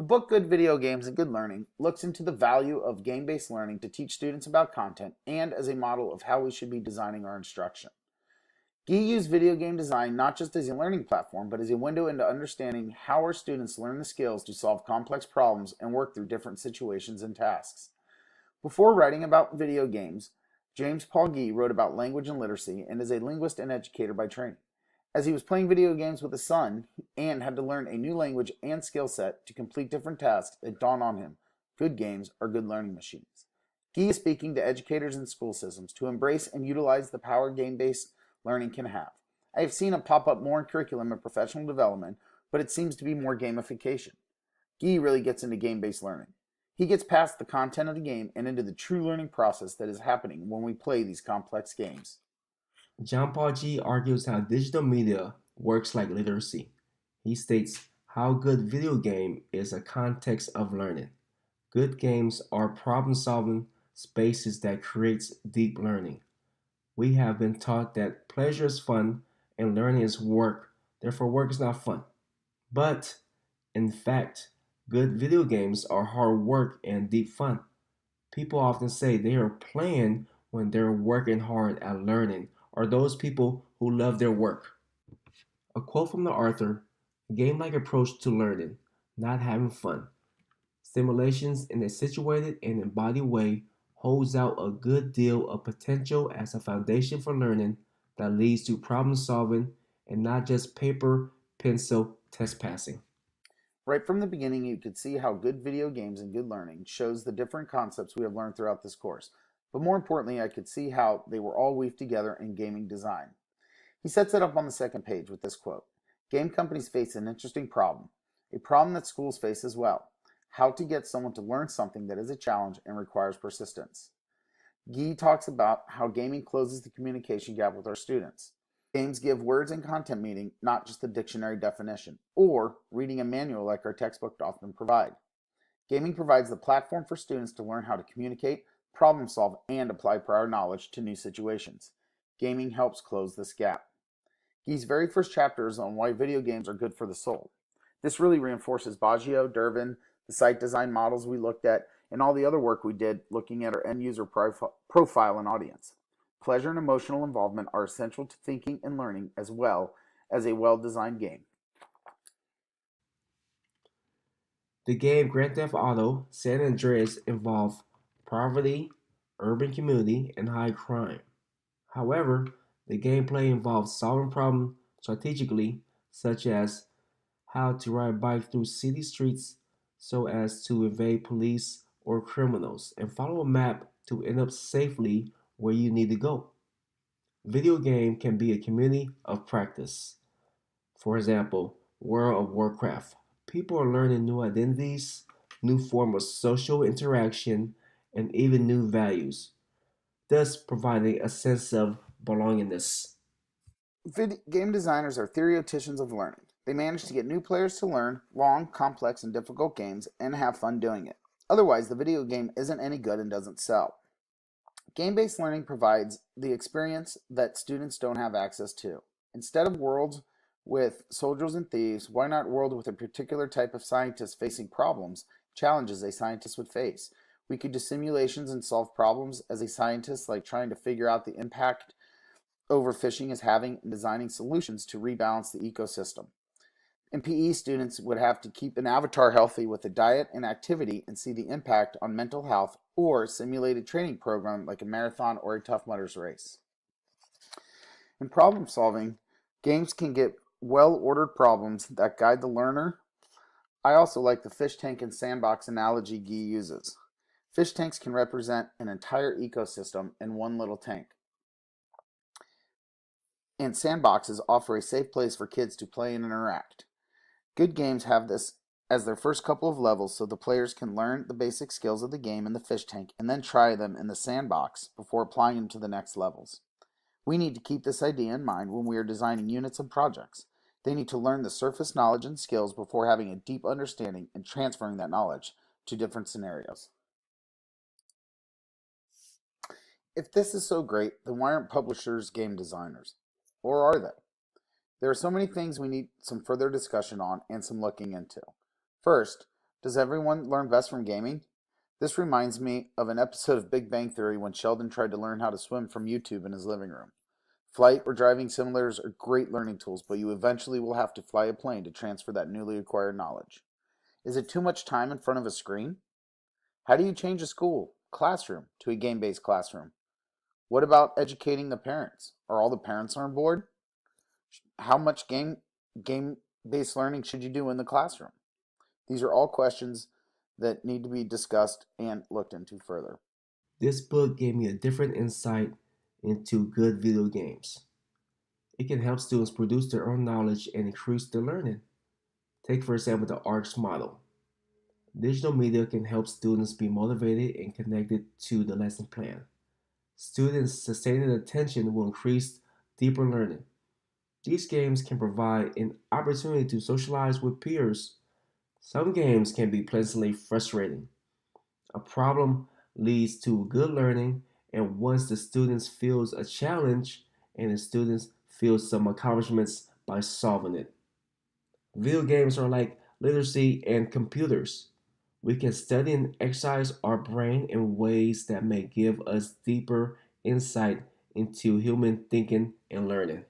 book Good Video Games and Good Learning looks into the value of game-based learning to teach students about content and as a model of how we should be designing our instruction. Guy used video game design not just as a learning platform, but as a window into understanding how our students learn the skills to solve complex problems and work through different situations and tasks. Before writing about video games, James Paul Guy wrote about language and literacy and is a linguist and educator by training. As he was playing video games with his son and had to learn a new language and skill set to complete different tasks, it dawned on him, good games are good learning machines. Guy is speaking to educators and school systems to embrace and utilize the power game-based learning can have. I have seen it pop up more in curriculum and professional development, but it seems to be more gamification. Guy really gets into game-based learning. He gets past the content of the game and into the true learning process that is happening when we play these complex games. John Paul G argues how digital media works like literacy. He states how good video game is a context of learning. Good games are problem-solving spaces that creates deep learning. We have been taught that pleasure is fun and learning is work, therefore work is not fun. But in fact, good video games are hard work and deep fun. People often say they are playing when they're working hard at learning, or those people who love their work. A quote from the author: a game like approach to learning, not having fun. Stimulations in a situated and embodied way holds out a good deal of potential as a foundation for learning that leads to problem solving and not just paper, pencil, test passing. Right from the beginning, you could see how good video games and good learning shows the different concepts we have learned throughout this course. But more importantly, I could see how they were all weaved together in gaming design. He sets it up on the second page with this quote: game companies face an interesting problem, a problem that schools face as well: how to get someone to learn something that is a challenge and requires persistence. Guy talks about how gaming closes the communication gap with our students. Games give words and content meaning, not just a dictionary definition, or reading a manual like our textbook often provide. Gaming provides the platform for students to learn how to communicate, problem solve, and apply prior knowledge to new situations. Gaming helps close this gap. Guy's very first chapter is on why video games are good for the soul. This really reinforces Baggio, Dervin, the site design models we looked at, and all the other work we did looking at our end user profile and audience. Pleasure and emotional involvement are essential to thinking and learning as well as a well-designed game. The game Grand Theft Auto San Andreas involved poverty, urban community, and high crime. However, the gameplay involves solving problems strategically, such as how to ride a bike through city streets so as to evade police or criminals, and follow a map to end up safely where you need to go. Video game can be a community of practice. For example, World of Warcraft. People are learning new identities, new form of social interaction, and even new values, thus providing a sense of belongingness. Game designers are theoreticians of learning. They manage to get new players to learn long, complex, and difficult games and have fun doing it. Otherwise, the video game isn't any good and doesn't sell. Game-based learning provides the experience that students don't have access to. Instead of worlds with soldiers and thieves, why not world with a particular type of scientist facing problems, challenges a scientist would face? We could do simulations and solve problems as a scientist, like trying to figure out the impact overfishing is having and designing solutions to rebalance the ecosystem. And PE students would have to keep an avatar healthy with a diet and activity and see the impact on mental health, or a simulated training program like a marathon or a Tough Mudders race. In problem solving, games can get well-ordered problems that guide the learner. I also like the fish tank and sandbox analogy Guy uses. Fish tanks can represent an entire ecosystem in one little tank, and sandboxes offer a safe place for kids to play and interact. Good games have this as their first couple of levels so the players can learn the basic skills of the game in the fish tank and then try them in the sandbox before applying them to the next levels. We need to keep this idea in mind when we are designing units and projects. They need to learn the surface knowledge and skills before having a deep understanding and transferring that knowledge to different scenarios. If this is so great, then why aren't publishers game designers? Or are they? There are so many things we need some further discussion on and some looking into. First, Does everyone learn best from gaming? This reminds me of an episode of Big Bang Theory when Sheldon tried to learn how to swim from YouTube in his living room. Flight or driving simulators are great learning tools, but you eventually will have to fly a plane to transfer that newly acquired knowledge. Is it too much time in front of a screen? How do you change a school, classroom to a game based classroom? What about educating the parents? Are all the parents on board? How much game based learning should you do in the classroom? These are all questions that need to be discussed and looked into further. This book gave me a different insight into good video games. It can help students produce their own knowledge and increase their learning. Take, for example, the ARCS model. Digital media can help students be motivated and connected to the lesson plan. Students' sustained attention will increase deeper learning. These games can provide an opportunity to socialize with peers. Some games can be pleasantly frustrating. A problem leads to good learning, and once the students feels a challenge and the students feel some accomplishments by solving it. Video games are like literacy and computers. We can study and exercise our brain in ways that may give us deeper insight into human thinking and learning.